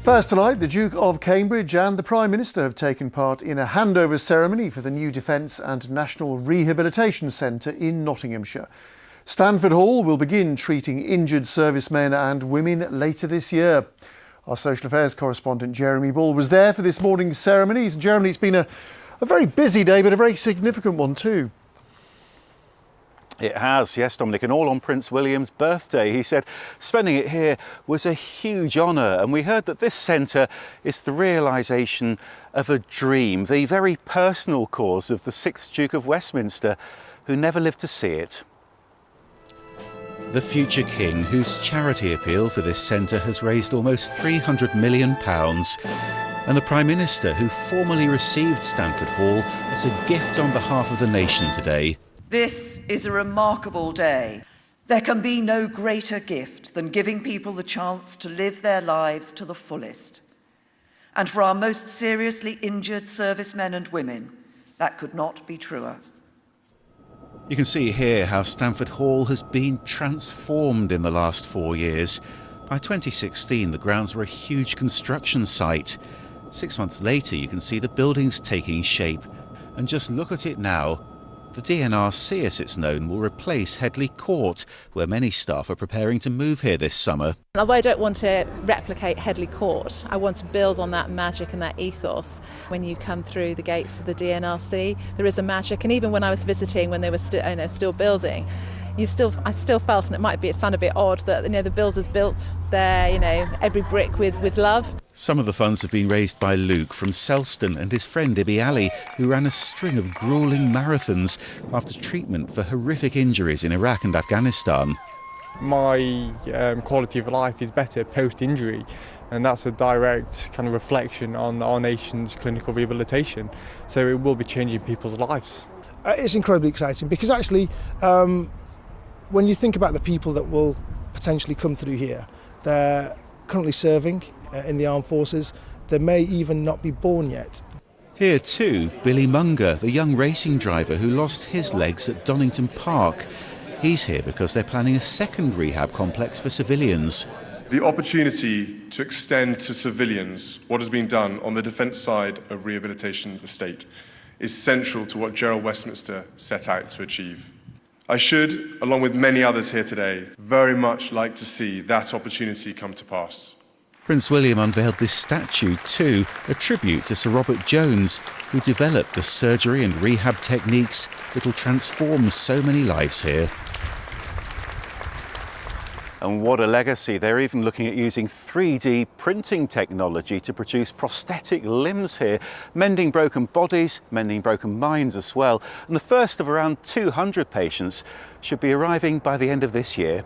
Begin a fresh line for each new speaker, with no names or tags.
First tonight, the Duke of Cambridge and the Prime Minister have taken part in a handover ceremony for the new Defence and National Rehabilitation Centre in Nottinghamshire. Stanford Hall will begin treating injured servicemen and women later this year. Our social affairs correspondent Jeremy Bull was there for this morning's ceremonies. Jeremy, it's been a very busy day, but a very significant one too.
It has, yes, Dominic, and all on Prince William's birthday. He said spending it here was a huge honour, and we heard that this centre is the realisation of a dream, the very personal cause of the 6th Duke of Westminster, who never lived to see it. The future king, whose charity appeal for this centre has raised almost £300 million, and the Prime Minister, who formally received Stanford Hall as a gift on behalf of the nation today.
This is a remarkable day. There can be no greater gift than giving people the chance to live their lives to the fullest. And for our most seriously injured servicemen and women, that could not be truer.
You can see here how Stanford Hall has been transformed in the last 4 years. By 2016, the grounds were a huge construction site. 6 months later, you can see the buildings taking shape. And just look at it now. The DNRC, as it's known, will replace Headley Court, where many staff are preparing to move here this summer.
Although I don't want to replicate Headley Court, I want to build on that magic and that ethos. When you come through the gates of the DNRC, there is a magic, and even when I was visiting, when they were still building, I still felt, and it sound a bit odd, that the builders built their every brick with love.
Some of the funds have been raised by Luke from Selston and his friend Ibi Ali, who ran a string of gruelling marathons after treatment for horrific injuries in Iraq and Afghanistan.
My quality of life is better post-injury, and that's a direct kind of reflection on our nation's clinical rehabilitation. So it will be changing people's lives.
It's incredibly exciting because actually, when you think about the people that will potentially come through here, they're currently serving in the armed forces. They may even not be born yet.
Here too, Billy Munger, the young racing driver who lost his legs at Donington Park. He's here because they're planning a second rehab complex for civilians.
The opportunity to extend to civilians what has been done on the defence side of rehabilitation estate is central to what Gerald Westminster set out to achieve. I should, along with many others here today, very much like to see that opportunity come to pass.
Prince William unveiled this statue too, a tribute to Sir Robert Jones, who developed the surgery and rehab techniques that will transform so many lives here. And what a legacy. They're even looking at using 3D printing technology to produce prosthetic limbs here, mending broken bodies, mending broken minds as well. And the first of around 200 patients should be arriving by the end of this year.